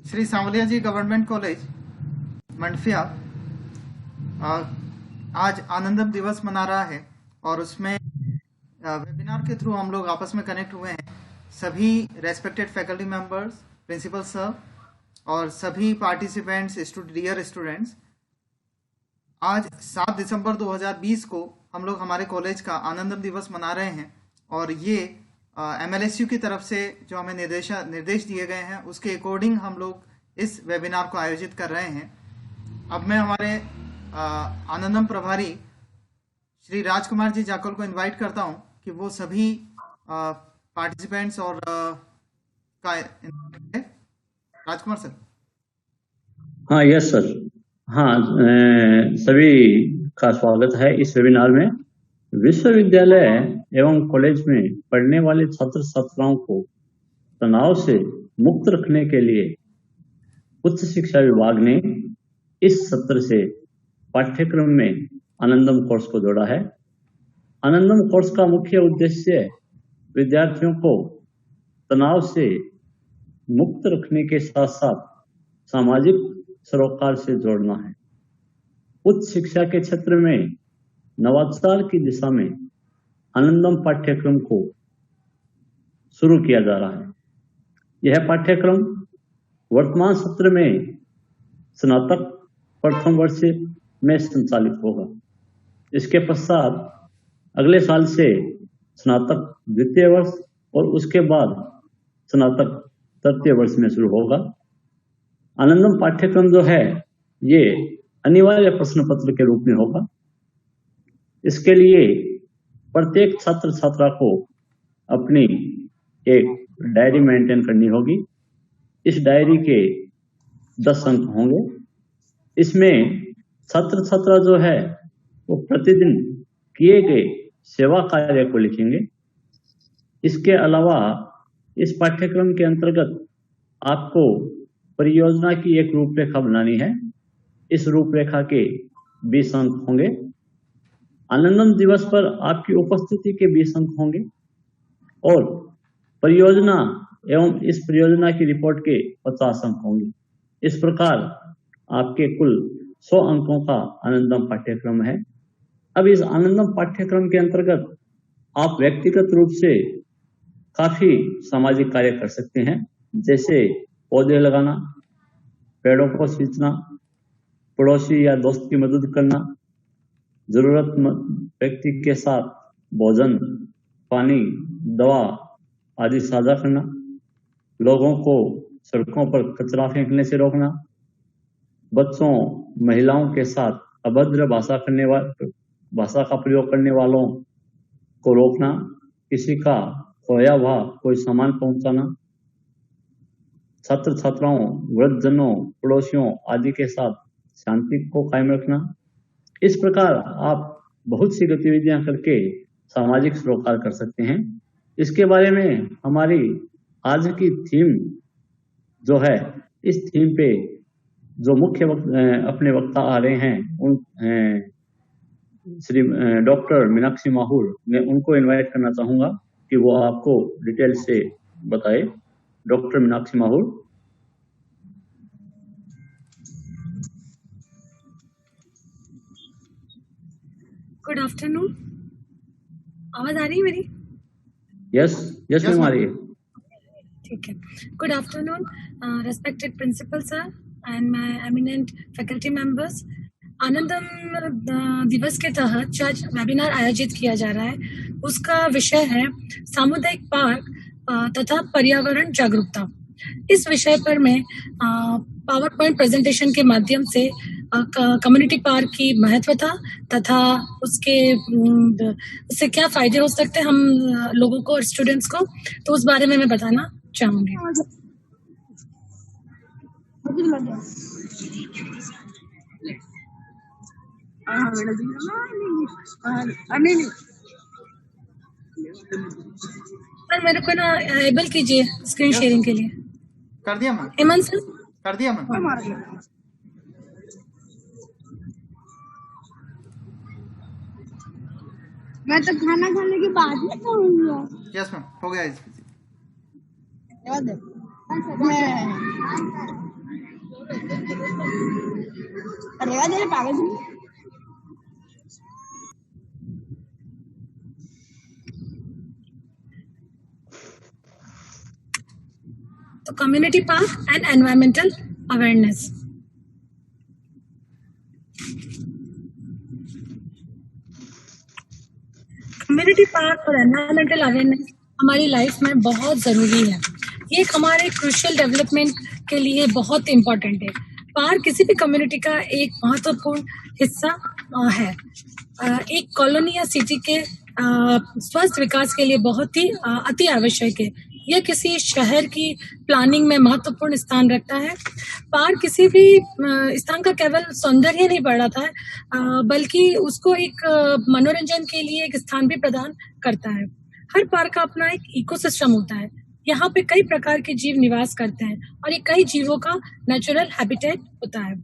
Shri Sanwaliya ji government college Mandphiya आज आनंदम दिवस मना रहा है और उसमें वेबिनार के थ्रू हम लोग आपस में कनेक्ट हुए हैं। सभी respected faculty members, principal sir और सभी पार्टिसिपेंट्स, डियर स्टूडेंट्स, आज 7 दिसंबर 2020 को हम लोग हमारे कॉलेज का आनंदम दिवस मना रहे हैं और ये MLSU की तरफ से जो हमें निर्देश दिए गए हैं उसके अकॉर्डिंग हम लोग इस वेबिनार को आयोजित कर रहे हैं। अब मैं हमारे आनंदम प्रभारी श्री राजकुमार जी जाकल को इनवाइट करता हूं कि वो सभी पार्टिसिपेंट्स और राजकुमार सर। हाँ, यस सर। हाँ, सभी का स्वागत है इस वेबिनार में। विश्वविद्यालय एवं कॉलेज में पढ़ने वाले छात्र छात्राओं को तनाव से मुक्त रखने के लिए उच्च शिक्षा विभाग ने इस सत्र से पाठ्यक्रम में आनंदम कोर्स को जोड़ा है। आनंदम कोर्स का मुख्य उद्देश्य विद्यार्थियों को तनाव से मुक्त रखने के साथ साथ सामाजिक सरोकार से जोड़ना है। उच्च शिक्षा के क्षेत्र में नवाचार की दिशा में आनंदम पाठ्यक्रम को शुरू किया जा रहा है। यह पाठ्यक्रम वर्तमान सत्र में स्नातक प्रथम वर्ष में संचालित होगा। इसके पश्चात अगले साल से स्नातक द्वितीय वर्ष और उसके बाद स्नातक तृतीय वर्ष में शुरू होगा। आनंदम पाठ्यक्रम जो है ये अनिवार्य प्रश्न पत्र के रूप में होगा। इसके लिए प्रत्येक छात्र छात्रा को अपनी एक डायरी मेंटेन करनी होगी। इस डायरी के 10 अंक होंगे। इसमें छात्र छात्रा जो है वो प्रतिदिन किए गए सेवा कार्य को लिखेंगे। इसके अलावा इस पाठ्यक्रम के अंतर्गत आपको परियोजना की एक रूपरेखा बनानी है। इस रूपरेखा के 20 अंक होंगे। आनंदम दिवस पर आपकी उपस्थिति के 20 अंक होंगे और परियोजना एवं इस परियोजना की रिपोर्ट के 50 अंक होंगे। इस प्रकार आपके कुल 100 अंकों का आनंदम पाठ्यक्रम है। अब इस आनंदम पाठ्यक्रम के अंतर्गत आप व्यक्तिगत रूप से काफी सामाजिक कार्य कर सकते हैं, जैसे पौधे लगाना, पेड़ों को सींचना, पड़ोसी या दोस्त की मदद करना, जरूरतमंद व्यक्ति के साथ भोजन, पानी, दवा आदि साझा करना, लोगों को सड़कों पर कचरा फेंकने से रोकना, बच्चों, महिलाओं के साथ अभद्र भाषा का प्रयोग करने वालों को रोकना, किसी का खोया हुआ कोई सामान पहुंचाना, छात्र छात्राओं, वृद्धजनों, पड़ोसियों आदि के साथ शांति को कायम रखना। इस प्रकार आप बहुत सी गतिविधियां करके सामाजिक सरोकार कर सकते हैं। इसके बारे में हमारी आज की थीम जो है, इस थीम पे जो मुख्य अपने वक्ता आ रहे हैं उन श्री डॉक्टर मीनाक्षी माहुर, मैं उनको इनवाइट करना चाहूंगा कि वो आपको डिटेल से बताए। डॉक्टर मीनाक्षी माहुर। Good afternoon. आवाज आ रही है मेरी? यस मैम आ रही है। ठीक है। Good afternoon respected principal sir and my eminent faculty members. आनंदम दिवस के तहत आज वेबिनार आयोजित किया जा रहा है। उसका विषय है सामुदायिक पार्क तथा पर्यावरण जागरूकता। इस विषय पर मैं पावर पॉइंट प्रेजेंटेशन के माध्यम से कम्युनिटी पार्क की महत्वता तथा उससे क्या फायदे हो सकते हैं हम लोगों को और स्टूडेंट्स को, तो उस बारे में मैं बताना चाहूंगी। सर मेरे को ना एबल कीजिए स्क्रीन शेयरिंग के लिए। कर दिया मैम। हेमंत सर कर दिया मैम। मैं तो खाना खाने के बाद में खाऊंगा। यस मैम, हो गया। करेगा तेरे पागल तू। तो community park and environmental awareness. Community park और एनवायरमेंटल अवेयरनेस हमारी लाइफ में बहुत ज़रूरी है। ये एक हमारे क्रूशियल डेवलपमेंट के लिए बहुत इम्पोर्टेंट है। पार्क किसी भी कम्युनिटी का एक महत्वपूर्ण हिस्सा है। एक कॉलोनी या सिटी के स्वस्थ विकास के लिए बहुत ही अति आवश्यक है। यह किसी शहर की प्लानिंग में महत्वपूर्ण स्थान रखता है। पार्क किसी भी स्थान का केवल सौंदर्य नहीं बढ़ाता है, बल्कि उसको एक मनोरंजन के लिए एक स्थान भी प्रदान करता है। हर पार्क का अपना एक इकोसिस्टम होता है। यहाँ पे कई प्रकार के जीव निवास करते हैं और ये कई जीवों का नेचुरल हैबिटेट होता है।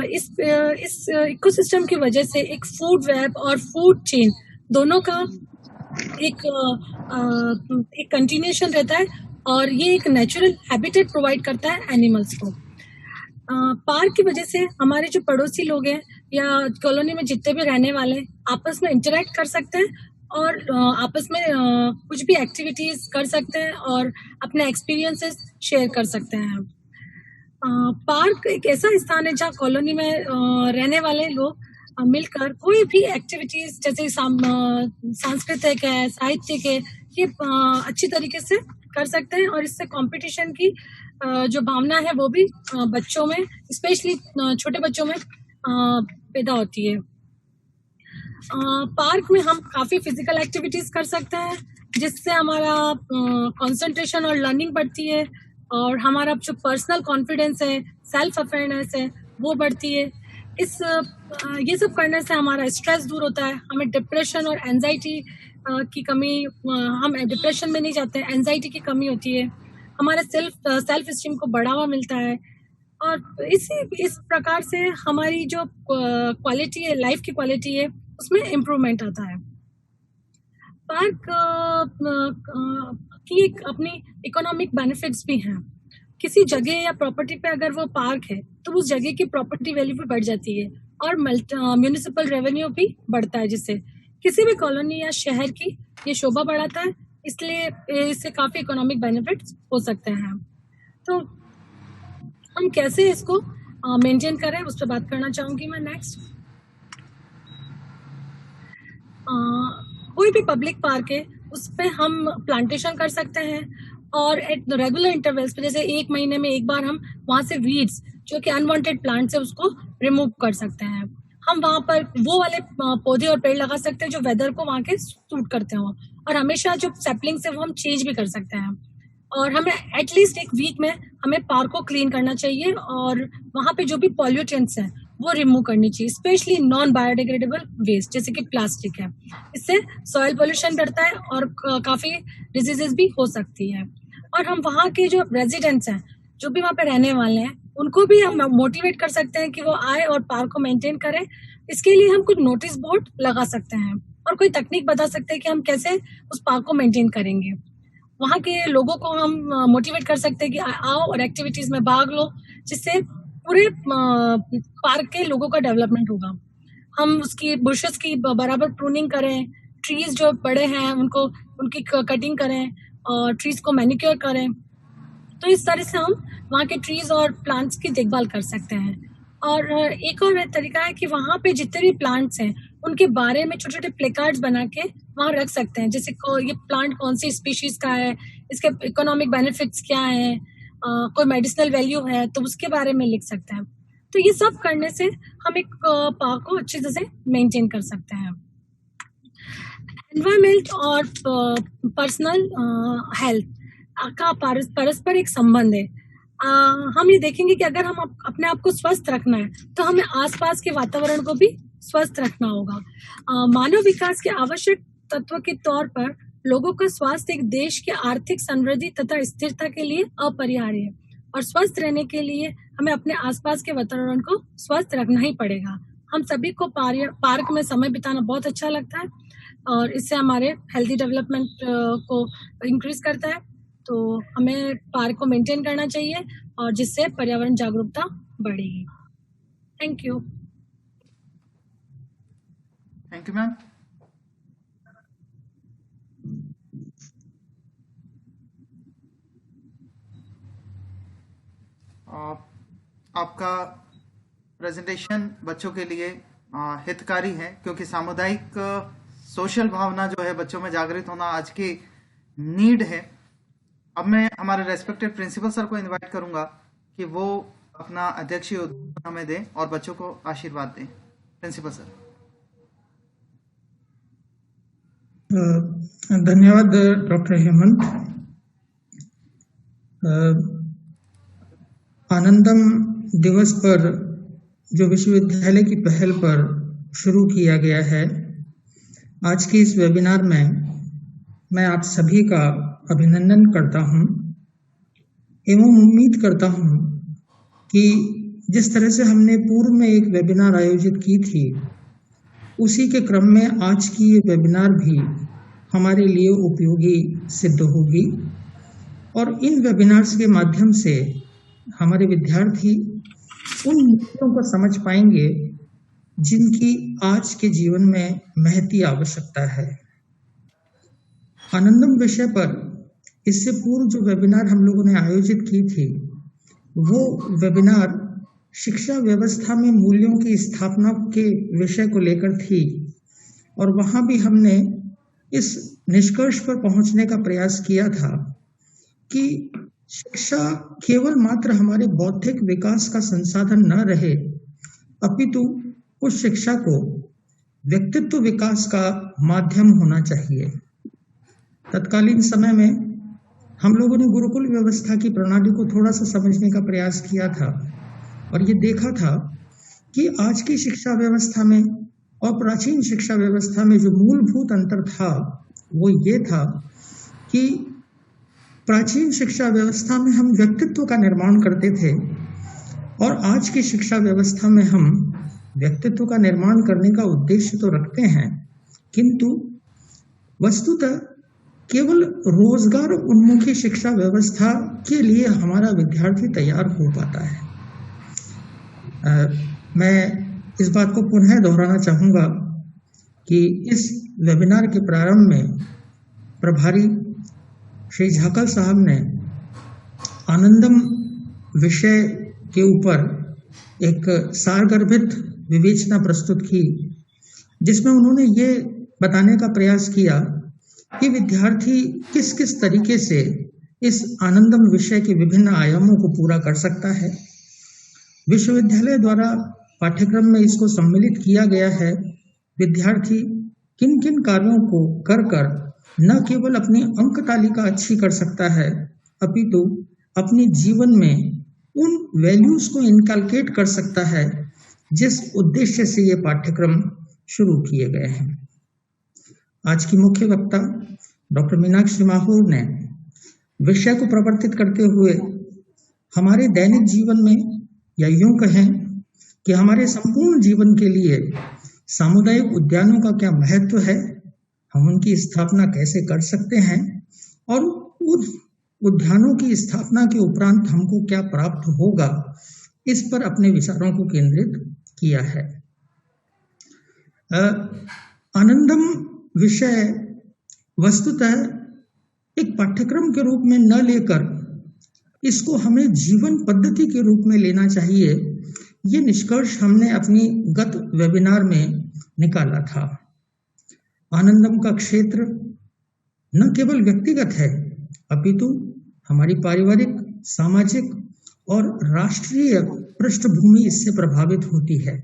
इस इकोसिस्टम की वजह से एक फूड वेब और फूड चेन दोनों का एक कंटिन्यूएशन रहता है और ये एक नेचुरल हैबिटेट प्रोवाइड करता है एनिमल्स को। पार्क की वजह से हमारे जो पड़ोसी लोग हैं या कॉलोनी में जितने भी रहने वाले हैं आपस में इंटरेक्ट कर सकते हैं और आपस में कुछ भी एक्टिविटीज कर सकते हैं और अपने एक्सपीरियंसेस शेयर कर सकते हैं। पार्क एक ऐसा स्थान है जहाँ कॉलोनी में रहने वाले लोग मिलकर कोई भी एक्टिविटीज जैसे सांस्कृतिक है, साहित्यिक है, ये अच्छी तरीके से कर सकते हैं और इससे कंपटीशन की जो भावना है वो भी बच्चों में, स्पेशली छोटे बच्चों में पैदा होती है। पार्क में हम काफ़ी फिजिकल एक्टिविटीज कर सकते हैं जिससे हमारा कंसंट्रेशन और लर्निंग बढ़ती है और हमारा जो पर्सनल कॉन्फिडेंस है, सेल्फ अवेयरनेस है, वो बढ़ती है। ये सब करने से हमारा स्ट्रेस दूर होता है, हमें डिप्रेशन और एंजाइटी की कमी, हम डिप्रेशन में नहीं जाते, एंजाइटी की कमी होती है, हमारे सेल्फ स्टीम को बढ़ावा मिलता है और इस प्रकार से हमारी जो क्वालिटी है, लाइफ की क्वालिटी है, उसमें इम्प्रूवमेंट आता है। पार्क की एक अपनी इकोनॉमिक बेनिफिट्स भी हैं। किसी जगह या प्रॉपर्टी पे अगर वो पार्क है तो उस जगह की प्रॉपर्टी वैल्यू भी बढ़ जाती है और म्यूनिसिपल रेवेन्यू भी बढ़ता है, जिससे किसी भी कॉलोनी या शहर की ये शोभा बढ़ाता है। इसलिए इससे काफ़ी इकोनॉमिक बेनिफिट्स हो सकते हैं। तो हम कैसे इसको मेंटेन करें उस पर बात करना चाहूँगी मैं नेक्स्ट। कोई भी पब्लिक पार्क है उस पर हम प्लांटेशन कर सकते हैं और एट रेगुलर इंटरवल्स पे, जैसे 1 महीने में एक बार हम वहाँ से वीड्स जो कि अनवांटेड प्लांट्स है उसको रिमूव कर सकते हैं। हम वहाँ पर वो वाले पौधे और पेड़ लगा सकते हैं जो वेदर को वहाँ के सूट करते हो और हमेशा जो सैपलिंग्स है वो हम चेंज भी कर सकते हैं। और हमें एटलीस्ट एक वीक में हमें पार्क को क्लीन करना चाहिए और वहाँ पे जो भी पॉल्यूटेंट्स हैं वो रिमूव करनी चाहिए, स्पेशली नॉन बायोडिग्रेडेबल वेस्ट जैसे कि प्लास्टिक है। इससे सॉइल पोल्यूशन बढ़ता है और काफ़ी डिजीजेस भी हो सकती है। और हम वहाँ के जो रेजिडेंट्स हैं, जो भी वहाँ पे रहने वाले हैं, उनको भी हम मोटिवेट कर सकते हैं कि वो आए और पार्क को मेंटेन करें। इसके लिए हम कुछ नोटिस बोर्ड लगा सकते हैं और कोई तकनीक बता सकते हैं कि हम कैसे उस पार्क को मेंटेन करेंगे। वहाँ के लोगों को हम मोटिवेट कर सकते हैं कि आओ और एक्टिविटीज में भाग लो, जिससे पूरे पार्क के लोगों का डेवलपमेंट होगा। हम उसकी बुशेस की बराबर प्रूनिंग करें, ट्रीज जो बड़े हैं उनकी कटिंग करें और ट्रीज को मैनिक्योर करें। तो इस तरह से हम वहाँ के ट्रीज और प्लांट्स की देखभाल कर सकते हैं। और एक और तरीका है कि वहाँ पे जितने भी प्लांट्स हैं उनके बारे में छोटे छोटे प्लेकार्ड्स बना के वहाँ रख सकते हैं, जैसे ये प्लांट कौन सी स्पीशीज का है, इसके इकोनॉमिक बेनिफिट्स क्या है, कोई मेडिसिनल वैल्यू है तो उसके बारे में लिख सकते हैं। तो ये सब करने से हम एक पार्क को अच्छी तरह से मेंटेन कर सकते हैं। एनवायरमेंट और पर्सनल हेल्थ का परस्पर एक संबंध है। हम ये देखेंगे कि अगर हम अपने आप को स्वस्थ रखना है तो हमें आसपास के वातावरण को भी स्वस्थ रखना होगा। मानव विकास के आवश्यक तत्व के तौर पर लोगों का स्वास्थ्य एक देश की आर्थिक समृद्धि तथा स्थिरता के लिए अपरिहार्य है और स्वस्थ रहने के लिए हमें अपने आसपास के वातावरण को स्वस्थ रखना ही पड़ेगा। हम सभी को पार्क में समय बिताना बहुत अच्छा लगता है और इससे हमारे हेल्दी डेवलपमेंट को इंक्रीज करता है। तो हमें पार्क को मेंटेन करना चाहिए और जिससे पर्यावरण जागरूकता बढ़ेगी। Thank you. Thank you ma'am. आपका प्रेजेंटेशन बच्चों के लिए हितकारी है, क्योंकि सामुदायिक सोशल भावना जो है बच्चों में जागृत होना आज की नीड है। अब मैं हमारे रेस्पेक्टेड प्रिंसिपल सर को इनवाइट करूंगा कि वो अपना अध्यक्षीय उद्बोधन हमें दें और बच्चों को आशीर्वाद दें। Principal sir. धन्यवाद डॉक्टर हेमंत। आनंदम दिवस पर जो विश्वविद्यालय की पहल पर शुरू किया गया है, आज के इस वेबिनार में मैं आप सभी का अभिनंदन करता हूं एवं उम्मीद करता हूं कि जिस तरह से हमने पूर्व में एक वेबिनार आयोजित की थी, उसी के क्रम में आज की ये वेबिनार भी हमारे लिए उपयोगी सिद्ध होगी और इन वेबिनार्स के माध्यम से हमारे विद्यार्थी उन मुद्दों को समझ पाएंगे जिनकी आज के जीवन में महती आवश्यकता है। आनंदम विषय पर इससे पूर्व जो वेबिनार हम लोगों ने आयोजित की थी, वो वेबिनार शिक्षा व्यवस्था में मूल्यों की स्थापना के विषय को लेकर थी और वहां भी हमने इस निष्कर्ष पर पहुंचने का प्रयास किया था कि शिक्षा केवल मात्र हमारे बौद्धिक विकास का संसाधन न रहे, अपितु उस शिक्षा को व्यक्तित्व विकास का माध्यम होना चाहिए। तत्कालीन समय में हम लोगों ने गुरुकुल व्यवस्था की प्रणाली को थोड़ा सा समझने का प्रयास किया था और ये देखा था कि आज की शिक्षा व्यवस्था में और प्राचीन शिक्षा व्यवस्था में जो मूलभूत अंतर था वो ये था कि प्राचीन शिक्षा व्यवस्था में हम व्यक्तित्व का निर्माण करते थे और आज की शिक्षा व्यवस्था में हम व्यक्तित्व का निर्माण करने का उद्देश्य तो रखते हैं, किंतु वस्तुतः केवल रोजगार उन्मुखी शिक्षा व्यवस्था के लिए हमारा विद्यार्थी तैयार हो पाता है। मैं इस बात को पुनः दोहराना चाहूंगा कि इस वेबिनार के प्रारंभ में प्रभारी श्री झाकल साहब ने आनंदम विषय के ऊपर एक सारगर्भित विवेचना प्रस्तुत की, जिसमें उन्होंने ये बताने का प्रयास किया कि विद्यार्थी किस किस तरीके से इस आनंदम विषय के विभिन्न आयामों को पूरा कर सकता है। विश्वविद्यालय द्वारा पाठ्यक्रम में इसको सम्मिलित किया गया है। विद्यार्थी किन किन कार्यों को कर कर न केवल अपनी अंक तालिका अच्छी कर सकता है, अपितु अपने जीवन में उन वैल्यूज को इनकलकेट कर सकता है जिस उद्देश्य से ये पाठ्यक्रम शुरू किए गए हैं। आज की मुख्य वक्ता डॉक्टर मीनाक्षी माहूर ने विषय को प्रवर्तित करते हुए हमारे दैनिक जीवन में, या यूं कहें कि हमारे संपूर्ण जीवन के लिए सामुदायिक उद्यानों का क्या महत्व है, हम उनकी स्थापना कैसे कर सकते हैं और उन उद्यानों की स्थापना के उपरांत हमको क्या प्राप्त होगा, इस पर अपने विचारों को केंद्रित किया है। आनंदम विषय वस्तुतः एक पाठ्यक्रम के रूप में न लेकर इसको हमें जीवन पद्धति के रूप में लेना चाहिए, ये निष्कर्ष हमने अपनी गत वेबिनार में निकाला था। आनंदम का क्षेत्र न केवल व्यक्तिगत है, अपितु हमारी पारिवारिक, सामाजिक और राष्ट्रीय पृष्ठभूमि इससे प्रभावित होती है।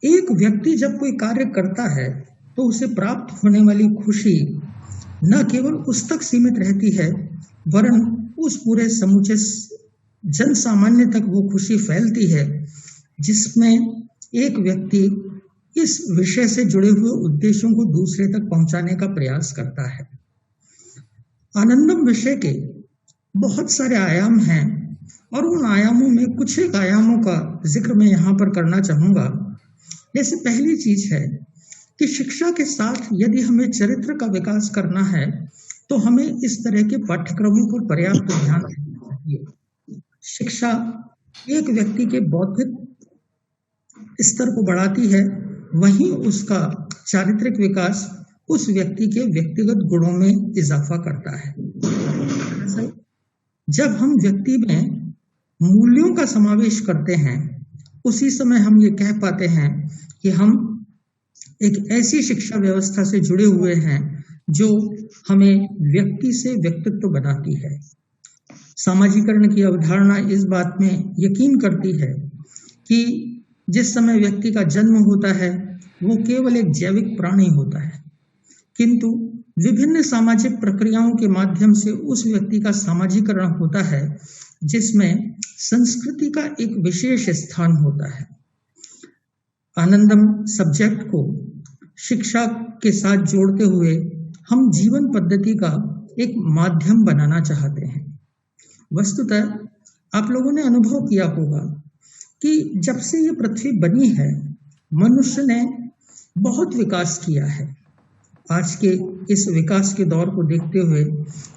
एक व्यक्ति जब कोई कार्य करता है तो उसे प्राप्त होने वाली खुशी न केवल उस तक सीमित रहती है, वरन उस पूरे समूचे जन सामान्य तक वो खुशी फैलती है जिसमें एक व्यक्ति इस विषय से जुड़े हुए उद्देश्यों को दूसरे तक पहुंचाने का प्रयास करता है। आनंदम विषय के बहुत सारे आयाम हैं और उन आयामों में कुछ एक आयामों का जिक्र मैं यहाँ पर करना चाहूँगा। जैसे पहली चीज है कि शिक्षा के साथ यदि हमें चरित्र का विकास करना है तो हमें इस तरह के पाठ्यक्रमों पर पर्याप्त ध्यान देना चाहिए। शिक्षा एक व्यक्ति के बौद्धिक स्तर को बढ़ाती है, वहीं उसका चारित्रिक विकास उस व्यक्ति के व्यक्तिगत गुणों में इजाफा करता है। जब हम व्यक्ति में मूल्यों का समावेश करते हैं, उसी समय हम ये कह पाते हैं कि हम एक ऐसी शिक्षा व्यवस्था से जुड़े हुए हैं जो हमें व्यक्ति से व्यक्तित्व बनाती है। सामाजिकरण की अवधारणा इस बात में यकीन करती है कि जिस समय व्यक्ति का जन्म होता है वो केवल एक जैविक प्राणी होता है, किंतु विभिन्न सामाजिक प्रक्रियाओं के माध्यम से उस व्यक्ति का सामाजिकरण होता है जिसमें संस्कृति का एक विशेष स्थान होता है। आनंदम सब्जेक्ट को शिक्षा के साथ जोड़ते हुए हम जीवन पद्धति का एक माध्यम बनाना चाहते हैं। वस्तुतः आप लोगों ने अनुभव किया होगा कि जब से ये पृथ्वी बनी है, मनुष्य ने बहुत विकास किया है। आज के इस विकास के दौर को देखते हुए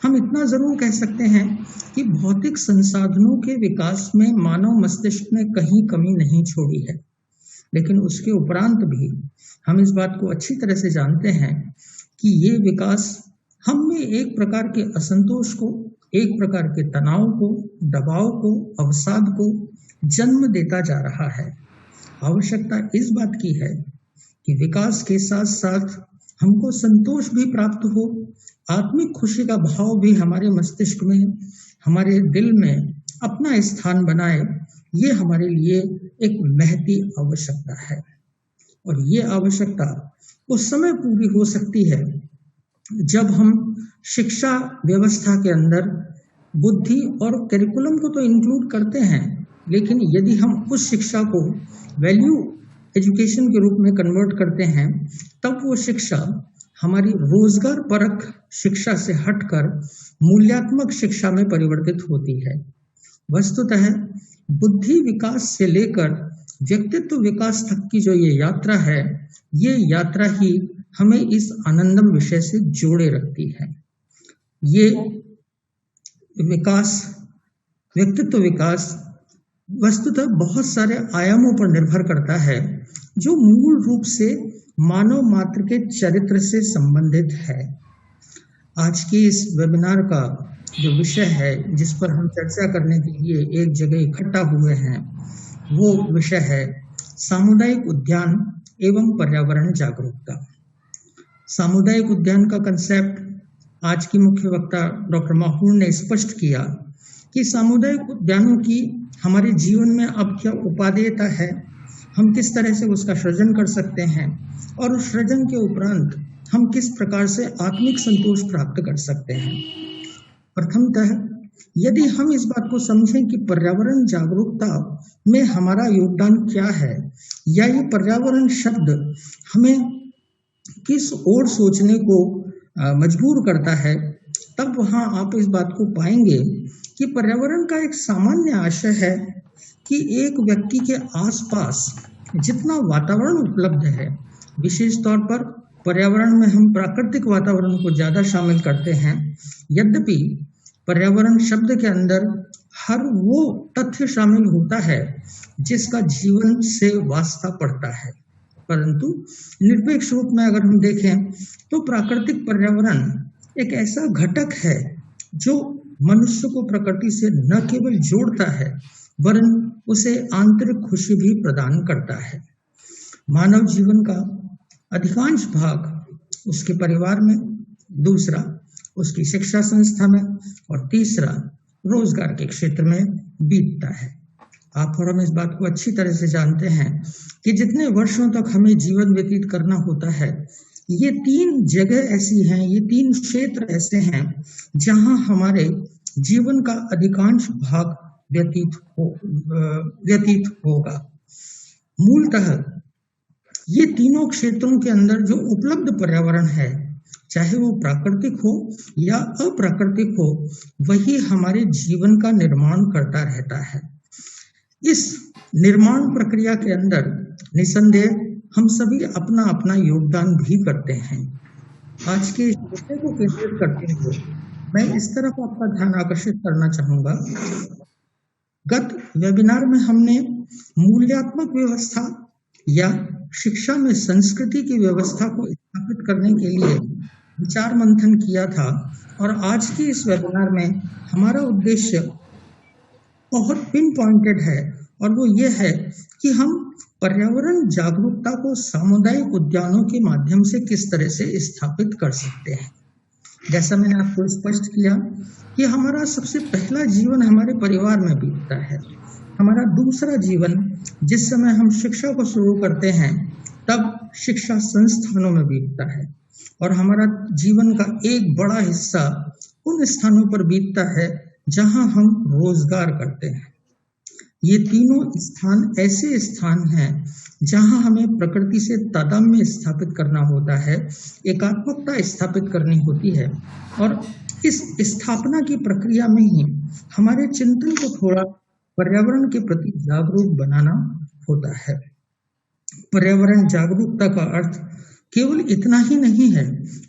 हम इतना जरूर कह सकते हैं कि भौतिक संसाधनों के विकास में मानव मस्तिष्क ने कहीं कमी नहीं छोड़ी है। लेकिन उसके उपरांत भी हम इस बात को अच्छी तरह से जानते हैं कि ये विकास हम में एक प्रकार के असंतोष को, एक प्रकार के तनाव को, दबाव को, अवसाद को जन्म देता जा रहा है। आवश्यकता इस बात की है कि विकास के साथ साथ हमको संतोष भी प्राप्त हो, आत्मिक खुशी का भाव भी हमारे मस्तिष्क में, हमारे दिल में अपना स्थान बनाए। ये हमारे लिए एक महती आवश्यकता है और ये आवश्यकता उस समय पूरी हो सकती है जब हम शिक्षा व्यवस्था के अंदर बुद्धि और करिकुलम को तो इंक्लूड करते हैं, लेकिन यदि हम उस शिक्षा को वैल्यू एजुकेशन के रूप में कन्वर्ट करते हैं, तब वो शिक्षा हमारी रोजगार परक शिक्षा से हटकर मूल्यात्मक शिक्षा में परिवर्तित होती है। वस्तुतः बुद्धि विकास से लेकर व्यक्तित्व विकास तक की जो ये यात्रा है, ये यात्रा ही हमें इस आनंदम विषय से जोड़े रखती है। ये विकास, व्यक्तित्व विकास वस्तुतः बहुत सारे आयामों पर निर्भर करता है जो मूल रूप से मानव मात्र के चरित्र से संबंधित है। आज की इस वेबिनार का जो विषय है जिस पर हम चर्चा करने के लिए एक जगह इकट्ठा हुए हैं, वो विषय है सामुदायिक उद्यान एवं पर्यावरण जागरूकता। सामुदायिक उद्यान का कंसेप्ट आज की मुख्य वक्ता डॉक्टर माहूर ने स्पष्ट किया कि सामुदायिक उद्यानों की हमारे जीवन में अब क्या उपादेयता है, हम किस तरह से उसका सृजन कर सकते हैं और उस सृजन के उपरांत हम किस प्रकार से आत्मिक संतोष प्राप्त कर सकते हैं। प्रथमतः यदि हम इस बात को समझें कि पर्यावरण जागरूकता में हमारा योगदान क्या है, या ये पर्यावरण शब्द हमें किस ओर सोचने को मजबूर करता है, तब वहाँ आप इस बात को पाएंगे कि पर्यावरण का एक सामान्य आशय है कि एक व्यक्ति के आसपास जितना वातावरण उपलब्ध है, विशेष तौर पर पर्यावरण में हम प्राकृतिक वातावरण को ज्यादा शामिल करते हैं। यद्यपि पर्यावरण शब्द के अंदर हर वो तथ्य शामिल होता है जिसका जीवन से वास्ता पड़ता है, परंतु निरपेक्ष रूप में अगर हम देखें तो प्राकृतिक पर्यावरण एक ऐसा घटक है जो मनुष्य को प्रकृति से न केवल जोड़ता है वरन उसे आंतरिक खुशी भी प्रदान करता है। मानव जीवन का अधिकांश भाग उसके परिवार में, दूसरा उसकी शिक्षा संस्था में और तीसरा रोजगार के क्षेत्र में बीतता है। आप और हम इस बात को अच्छी तरह से जानते हैं कि जितने वर्षों तक हमें जीवन व्यतीत करना होता है, ये तीन जगह ऐसी हैं, ये तीन क्षेत्र ऐसे हैं जहां हमारे जीवन का अधिकांश भाग व्यतीत होगा। मूलतः ये तीनों क्षेत्रों के अंदर जो उपलब्ध पर्यावरण है, चाहे वो प्राकृतिक हो या अप्राकृतिक हो, वही हमारे जीवन का निर्माण करता रहता है। इस निर्माण प्रक्रिया के अंदर निसंदेह हम सभी अपना अपना योगदान भी करते हैं। आज के इस विषय को केंद्रित करते हुए मैं इस तरफ आपका ध्यान आकर्षित करना चाहूंगा। गत वेबिनार में हमने मूल्यात्मक व्यवस्था या शिक्षा में संस्कृति की व्यवस्था को स्थापित करने के लिए विचार मंथन किया था। और आज की इस वेबिनार में हमारा उद्देश्य बहुत पिन पॉइंटेड है, और वो ये है कि हम पर्यावरण जागरूकता को सामुदायिक उद्यानों के माध्यम से किस तरह से स्थापित कर सकते हैं। जैसा मैंने आपको स्पष्ट किया कि हमारा सबसे पहला जीवन हमारे परिवार में बीतता है। हमारा दूसरा जीवन जिस समय हम शिक्षा को शुरू करते हैं तब शिक्षा संस्थानों में बीतता है, और हमारा जीवन का एक बड़ा हिस्सा उन स्थानों पर बीतता है जहां हम रोजगार करते हैं। ये तीनों स्थान ऐसे स्थान हैं जहां हमें प्रकृति से तादात्म्य स्थापित करना होता है, एकात्मकता स्थापित करनी होती है, और इस स्थापना की प्रक्रिया में ही हमारे चिंतन को थोड़ा पर्यावरण के प्रति जागरूक बनाना होता है। पर्यावरण जागरूकता का अर्थ केवल इतना ही नहीं है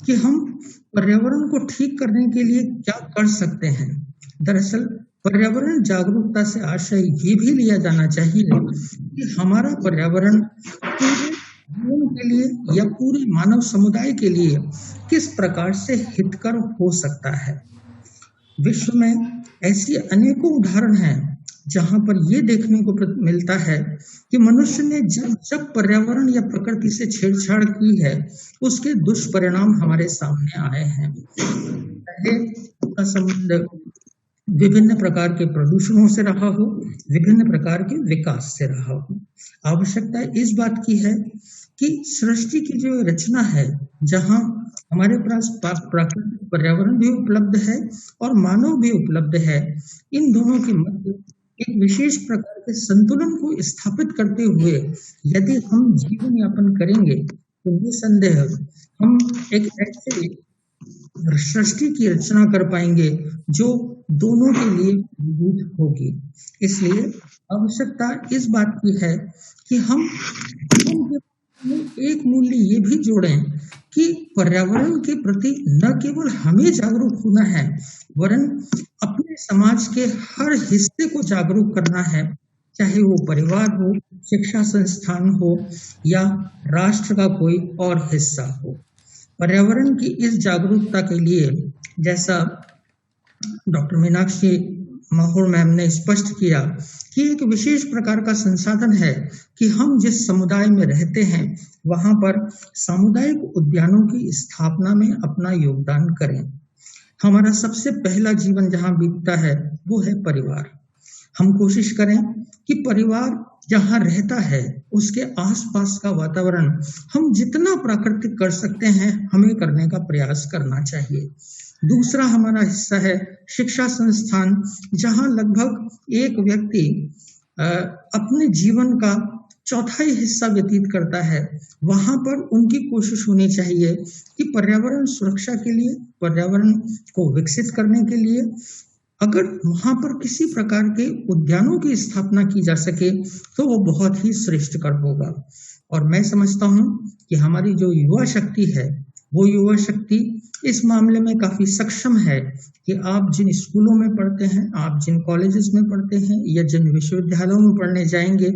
कि हम पर्यावरण को ठीक करने के लिए क्या कर सकते हैं। दरअसल पर्यावरण जागरूकता से आशय ये भी लिया जाना चाहिए कि हमारा पर्यावरण पूरे जीवन के लिए या पूरे मानव समुदाय के लिए किस प्रकार से हितकर हो सकता है। विश्व में ऐसी अनेकों उदाहरण हैं जहां पर ये देखने को मिलता है कि मनुष्य ने जब पर्यावरण या प्रकृति से छेड़छाड़ की है उसके दुष्परिणाम हमारे सामने आए हैं। पहले का संबंध विभिन्न प्रकार के प्रदूषणों से रहा हो, विभिन्न प्रकार के विकास से रहा हो। आवश्यकता इस बात की है कि सृष्टि की जो रचना है, जहां हमारे पास प्राकृतिक पर्यावरण भी उपलब्ध है और मानव भी उपलब्ध है, इन दोनों के मध्य एक विशेष प्रकार के संतुलन को स्थापित करते हुए यदि हम जीवन यापन करेंगे तो निसंदेह हम एक ऐसे सृष्टि की रचना कर पाएंगे जो दोनों के लिए मजबूत होगी। इसलिए आवश्यकता इस बात की है कि हम एक मूल्य ये भी जोड़ें कि पर्यावरण के प्रति न केवल हमें जागरूक होना है वरन अपने समाज के हर हिस्से को जागरूक करना है, चाहे वो परिवार हो, शिक्षा संस्थान हो या राष्ट्र का कोई और हिस्सा हो। पर्यावरण की इस जागरूकता के लिए जैसा डॉक्टर मीनाक्षी माहौर मैम ने स्पष्ट किया कि एक विशेष प्रकार का संसाधन है कि हम जिस समुदाय में रहते हैं वहां पर सामुदायिक उद्यानों की स्थापना में अपना योगदान करें। हमारा सबसे पहला जीवन जहां बीतता है वो है परिवार। हम कोशिश करें कि परिवार जहां रहता है उसके आसपास का वातावरण हम जितना प्राकृतिक कर सकते हैं हमें करने का प्रयास करना चाहिए। दूसरा हमारा हिस्सा है शिक्षा संस्थान, जहां लगभग एक व्यक्ति अपने जीवन का चौथाई हिस्सा व्यतीत करता है। वहां पर उनकी कोशिश होनी चाहिए कि पर्यावरण सुरक्षा के लिए, पर्यावरण को विकसित करने के लिए अगर वहां पर किसी प्रकार के उद्यानों की स्थापना की जा सके तो वो बहुत ही श्रेष्ठकर होगा। और मैं समझता हूं कि हमारी जो युवा शक्ति है वो युवा शक्ति इस मामले में काफी सक्षम है कि आप जिन स्कूलों में पढ़ते हैं, आप जिन कॉलेजेस में पढ़ते हैं या जिन विश्वविद्यालयों में पढ़ने जाएंगे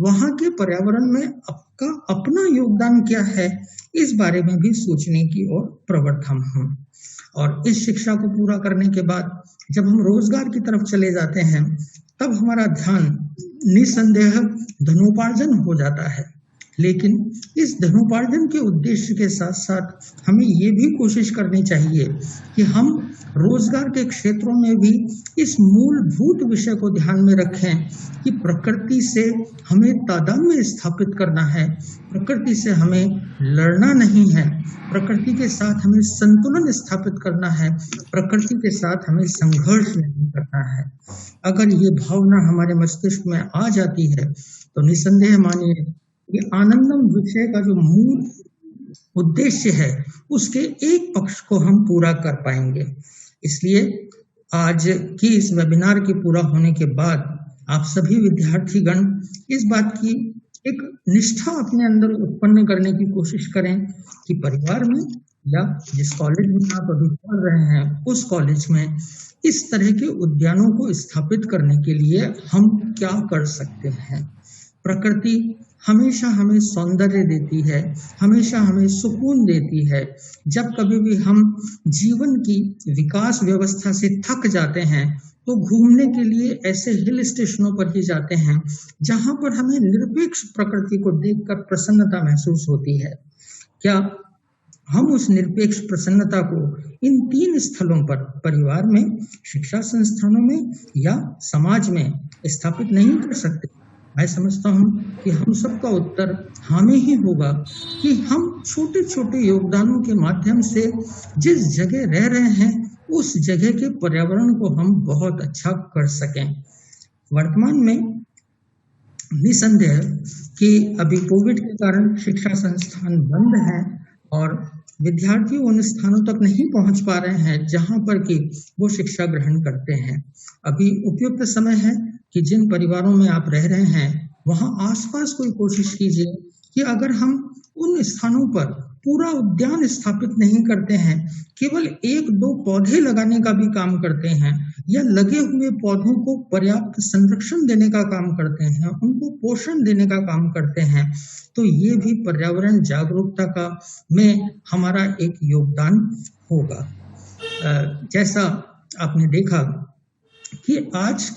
वहां के पर्यावरण में आपका अपना योगदान क्या है इस बारे में भी सोचने की ओर प्रवृत्त हम हों। और इस शिक्षा को पूरा करने के बाद जब हम रोजगार की तरफ चले जाते हैं तब हमारा ध्यान निसंदेह धनोपार्जन हो जाता है। लेकिन इस धनोपार्जन के उद्देश्य के साथ साथ हमें ये भी कोशिश करनी चाहिए कि हम रोजगार के क्षेत्रों में भी इस मूलभूत विषय को ध्यान में रखें कि प्रकृति से हमें तादात्म्य स्थापित करना है, प्रकृति से हमें लड़ना नहीं है, प्रकृति के साथ हमें संतुलन स्थापित करना है, प्रकृति के साथ हमें संघर्ष नहीं करना है। अगर ये भावना हमारे मस्तिष्क में आ जाती है तो निसंदेह मानिए ये आनंदम विषय का जो मूल उद्देश्य है उसके एक पक्ष को हम पूरा कर पाएंगे। इसलिए आज की इस वेबिनार के पूरा होने के बाद आप सभी विद्यार्थीगण इस बात की एक निष्ठा अपने अंदर उत्पन्न करने की कोशिश करें कि परिवार में या जिस कॉलेज में आप अभी पढ़ रहे हैं उस कॉलेज में इस तरह के उद्यानों को स्थापित करने के लिए हम क्या कर सकते हैं। प्रकृति हमेशा हमें सौंदर्य देती है, हमेशा हमें सुकून देती है। जब कभी भी हम जीवन की विकास व्यवस्था से थक जाते हैं तो घूमने के लिए ऐसे हिल स्टेशनों पर ही जाते हैं जहां पर हमें निरपेक्ष प्रकृति को देखकर प्रसन्नता महसूस होती है। क्या हम उस निरपेक्ष प्रसन्नता को इन 3 स्थलों पर, परिवार में, शिक्षा संस्थानों में या समाज में स्थापित नहीं कर सकते? मैं समझता हूँ कि हम सबका उत्तर हाँ में ही होगा कि हम छोटे छोटे योगदानों के माध्यम से जिस जगह रह रहे हैं उस जगह के पर्यावरण को हम बहुत अच्छा कर सकें। वर्तमान में निसंदेह कि अभी कोविड के कारण शिक्षा संस्थान बंद हैं और विद्यार्थी उन स्थानों तक नहीं पहुंच पा रहे हैं जहां पर कि वो शिक्षा ग्रहण करते हैं। अभी उपयुक्त समय है कि जिन परिवारों में आप रह रहे हैं वहां आसपास कोई कोशिश कीजिए कि अगर हम उन स्थानों पर पूरा उद्यान स्थापित नहीं करते हैं, केवल 1-2 पौधे लगाने का भी काम करते हैं या लगे हुए पौधों को पर्याप्त संरक्षण देने का काम करते हैं, उनको पोषण देने का काम करते हैं, तो ये भी पर्यावरण जागरूकता का में हमारा एक योगदान होगा। जैसा आपने देखा कि आज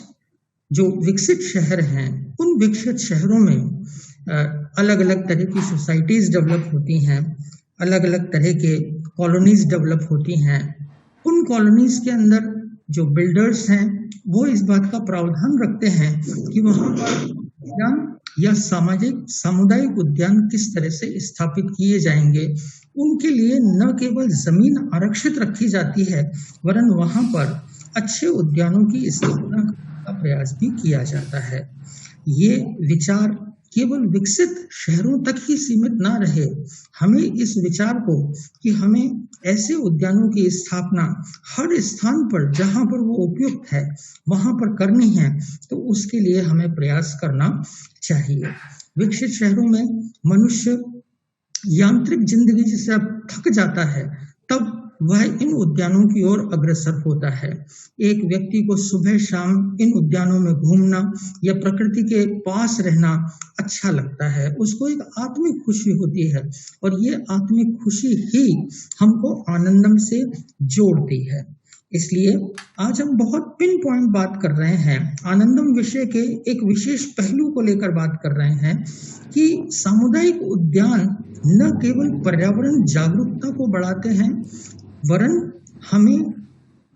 जो विकसित शहर हैं, उन विकसित शहरों में अलग अलग तरह की सोसाइटीज डेवलप होती हैं, अलग अलग तरह के कॉलोनीज डेवलप होती हैं। उन कॉलोनीज के अंदर जो बिल्डर्स हैं वो इस बात का प्रावधान रखते हैं कि वहां पर उद्यान या सामुदायिक उद्यान किस तरह से स्थापित किए जाएंगे। उनके लिए न केवल जमीन आरक्षित रखी जाती है वरन वहां पर अच्छे उद्यानों की स्थापना का प्रयास भी किया जाता है। ये विचार केवल विकसित शहरों तक ही सीमित ना रहे, हमें इस विचार को कि हमें ऐसे उद्यानों की स्थापना हर स्थान पर जहां पर वो उपयुक्त है वहां पर करनी है, तो उसके लिए हमें प्रयास करना चाहिए। विकसित शहरों में मनुष्य यांत्रिक जिंदगी से अब थक जाता है, तब वह इन उद्यानों की ओर अग्रसर होता है। एक व्यक्ति को सुबह शाम इन उद्यानों में घूमना या प्रकृति के पास रहना अच्छा लगता है, उसको एक आत्मिक खुशी होती है और ये आत्मिक खुशी ही हमको आनंदम से जोड़ती है। इसलिए आज हम बहुत पिन पॉइंट बात कर रहे हैं, आनंदम विषय के एक विशेष पहलू को लेकर बात कर रहे हैं कि सामुदायिक उद्यान न केवल पर्यावरण जागरूकता को बढ़ाते हैं वरन हमें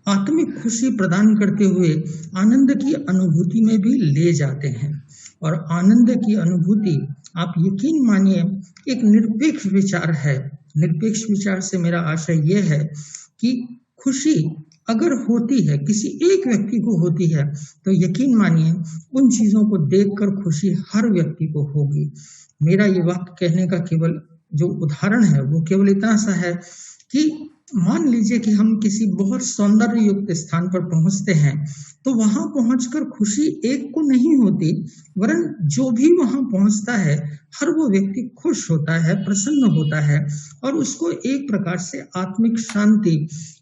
आत्मिक खुशी प्रदान करते हुए आनंद की अनुभूति में भी ले जाते हैं। और आनंद की अनुभूति, आप यकीन मानिए, एक निरपेक्ष विचार है। निरपेक्ष विचार से मेरा आशय यह है कि खुशी अगर होती है, किसी एक व्यक्ति को होती है, तो यकीन मानिए उन चीजों को देखकर खुशी हर व्यक्ति को होगी। मेरा ये वाक्य कहने का केवल जो उदाहरण है वो केवल इतना सा है कि मान लीजिए कि हम किसी बहुत सौंदर्य युक्त स्थान पर पहुंचते हैं, तो वहां पहुंचकर खुशी एक को नहीं होती वरन जो भी वहां पहुंचता है हर वो व्यक्ति खुश होता है, प्रसन्न होता है और उसको एक प्रकार से आत्मिक शांति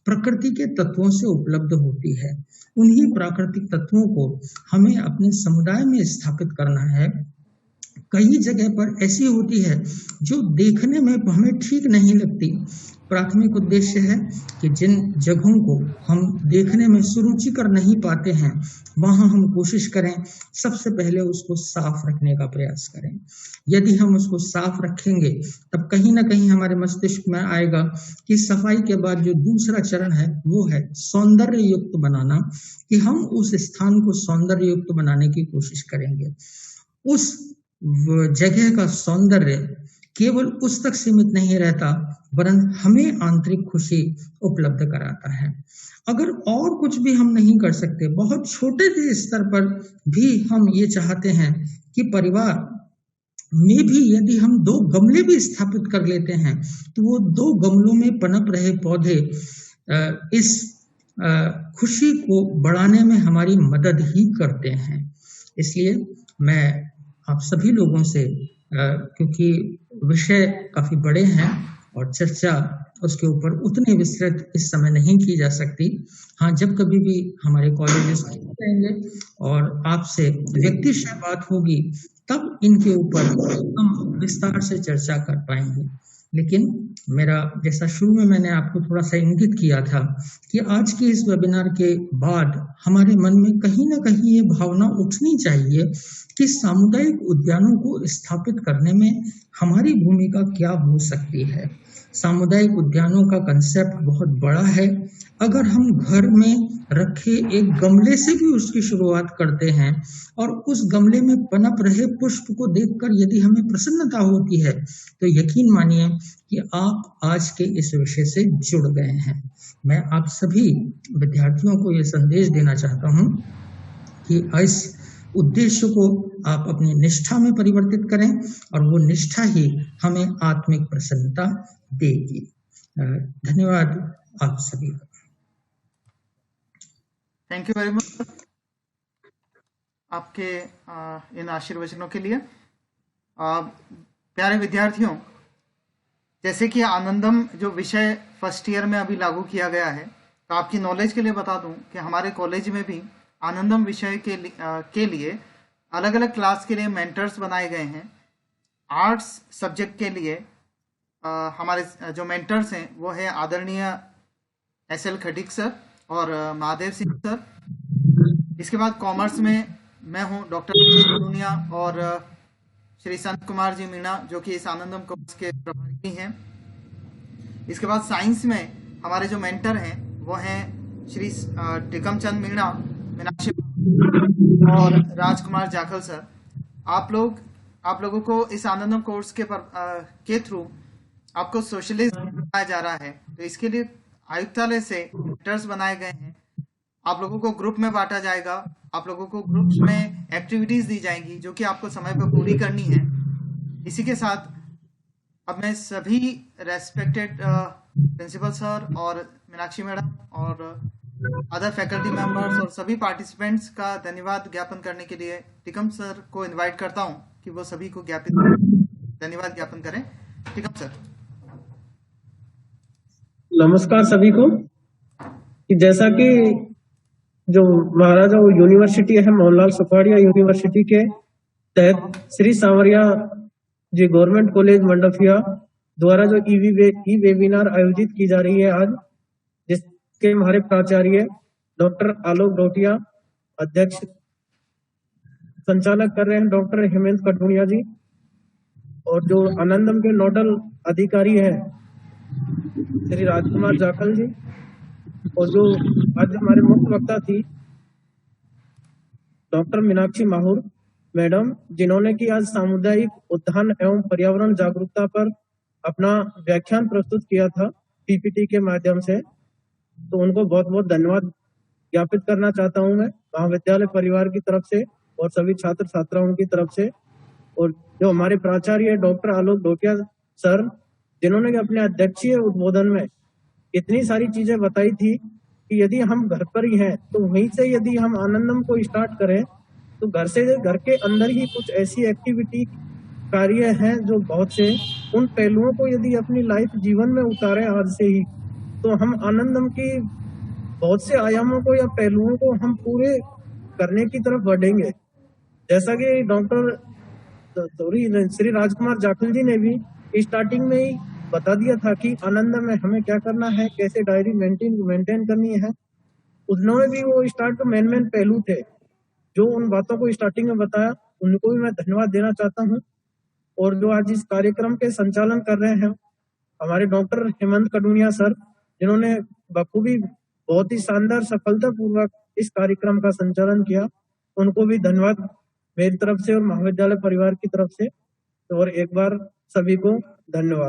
प्रकृति के तत्वों से उपलब्ध होती है। उन्हीं प्राकृतिक तत्वों को हमें अपने समुदाय में स्थापित करना है। कई जगह पर ऐसी होती है जो देखने में हमें ठीक नहीं लगती। प्राथमिक उद्देश्य है कि जिन जगहों को हम देखने में सुरुचिकर नहीं पाते हैं वहां हम कोशिश करें सबसे पहले उसको साफ रखने का प्रयास करें। यदि हम उसको साफ रखेंगे तब कहीं ना कहीं हमारे मस्तिष्क में आएगा कि सफाई के बाद जो दूसरा चरण है वो है सौंदर्य युक्त बनाना, कि हम उस स्थान को सौंदर्य युक्त बनाने की कोशिश करेंगे। उस जगह का सौंदर्य केवल उस तक सीमित नहीं रहता वरन हमें आंतरिक खुशी उपलब्ध कराता है। अगर और कुछ भी हम नहीं कर सकते, बहुत छोटे से स्तर पर भी हम ये चाहते हैं कि परिवार में भी यदि हम 2 गमले भी स्थापित कर लेते हैं तो वो 2 गमलों में पनप रहे पौधे इस खुशी को बढ़ाने में हमारी मदद ही करते हैं। इसलिए मैं आप सभी लोगों से, क्योंकि विषय काफी बड़े हैं और चर्चा उसके ऊपर उतने विस्तृत इस समय नहीं की जा सकती। हाँ, जब कभी भी हमारे कॉलेजेस रहेंगे और आपसे व्यक्तिशः बात होगी तब इनके ऊपर हम विस्तार से चर्चा कर पाएंगे। लेकिन मेरा, जैसा शुरू में मैंने आपको थोड़ा सा इंगित किया था कि आज के इस वेबिनार के बाद हमारे मन में कहीं ना कहीं ये भावना उठनी चाहिए कि सामुदायिक उद्यानों को स्थापित करने में हमारी भूमिका क्या हो सकती है। सामुदायिक उद्यानों का कंसेप्ट बहुत बड़ा है। अगर हम घर में रखे एक गमले से भी उसकी शुरुआत करते हैं और उस गमले में पनप रहे पुष्प को देखकर यदि हमें प्रसन्नता होती है, तो यकीन मानिए कि आप आज के इस विषय से जुड़ गए हैं। मैं आप सभी विद्यार्थियों को ये संदेश देना चाहता हूँ कि इस उद्देश्य को आप अपनी निष्ठा में परिवर्तित करें और वो निष्ठा ही हमें आत्मिक प्रसन्नता देगी। धन्यवाद आप सभी का। थैंक यू वेरी मच आपके इन आशीर्वचनों के लिए। प्यारे विद्यार्थियों, जैसे कि आनंदम जो विषय फर्स्ट ईयर में अभी लागू किया गया है, तो आपकी नॉलेज के लिए बता दूं कि हमारे कॉलेज में भी आनंदम विषय के लिए अलग अलग क्लास के लिए मेंटर्स बनाए गए हैं। आर्ट्स सब्जेक्ट के लिए हमारे जो मेंटर्स हैं वो है आदरणीय SL खटीक सर और महादेव सिंह सर। इसके बाद कॉमर्स में मैं हूं डॉक्टर दुनिया और श्री संत कुमार जी मीणा, जो कि इस आनंदम कोर्स के प्रभारी हैं। इसके बाद साइंस में हमारे जो मेंटर हैं वो हैं श्री टिकम चंद मीणा, मीनाक्षी और राजकुमार जाखल सर। आप लोगों को इस आनंदम कोर्स के थ्रू आपको सोशलिज्म बनाया जा रहा है, तो इसके लिए आयुक्तालय से मेंटर्स बनाए गए हैं। आप लोगों को ग्रुप में बांटा जाएगा, आप लोगों को ग्रुप्स में एक्टिविटीज दी जाएंगी जो कि आपको समय पर पूरी करनी है। इसी के साथ अब मैं सभी रेस्पेक्टेड प्रिंसिपल सर और मीनाक्षी मैडम और अदर फैकल्टी मेंबर्स और सभी पार्टिसिपेंट्स का धन्यवाद ज्ञापन करने के लिए टिकम सर को इनवाइट करता हूं कि वो सभी को धन्यवाद ज्ञापन करें। टिकम सर। नमस्कार सभी को। कि जैसा कि जो महाराजा यूनिवर्सिटी है, मोहनलाल सुखाड़िया यूनिवर्सिटी के तहत श्री सांवरिया जी गवर्नमेंट कॉलेज मंडफिया द्वारा जो ई वेबिनार आयोजित की जा रही है आज, जिसके हमारे प्राचार्य डॉक्टर आलोक डोटिया अध्यक्ष, संचालक कर रहे हैं डॉक्टर हेमंत कटुनिया जी, और जो आनंदम के नोडल अधिकारी हैं श्री राजकुमार जाखल जी, और जो आज हमारे मुख्य वक्ता थी डॉक्टर मीनाक्षी माहुर मैडम, जिन्होंने कि आज सामुदायिक उद्यान एवं पर्यावरण जागरूकता पर अपना व्याख्यान प्रस्तुत किया था पीपीटी के माध्यम से। तो उनको बहुत बहुत धन्यवाद ज्ञापित करना चाहता हूं मैं महाविद्यालय परिवार की तरफ से और सभी छात्र छात्राओं की तरफ से। और जो हमारे प्राचार्य डॉक्टर आलोक डोटिया सर, जिन्होंने अपने अध्यक्षीय उद्बोधन में इतनी सारी चीजें बताई थी कि यदि हम घर पर ही हैं तो वहीं से यदि हम आनंदम को स्टार्ट करें तो घर के अंदर ही कुछ ऐसी एक्टिविटी कार्य हैं जो बहुत से उन पहलुओं को यदि अपनी लाइफ जीवन में उतारे आज से ही, तो हम आनंदम की बहुत से आयामों को या पहलुओं को हम पूरे करने की तरफ बढ़ेंगे। जैसा कि डॉक्टर श्री राजकुमार जाखल जी ने भी स्टार्टिंग में ही बता दिया था कि आनंदम में हमें क्या करना है, कैसे डायरी मेंटेन करनी है। उन्होंने भी वो स्टार्ट मेन पहलू थे जो उन बातों को स्टार्टिंग में बताया, उनको भी मैं धन्यवाद देना चाहता हूँ। और जो आज इस कार्यक्रम के संचालन कर रहे हैं हमारे डॉक्टर हेमंत कटुनिया सर, जिन्होंने बखूबी बहुत ही शानदार सफलता पूर्वक इस कार्यक्रम का संचालन किया, उनको भी धन्यवाद मेरी तरफ से और महाविद्यालय परिवार की तरफ से। और एक बार सभी को धन्यवाद।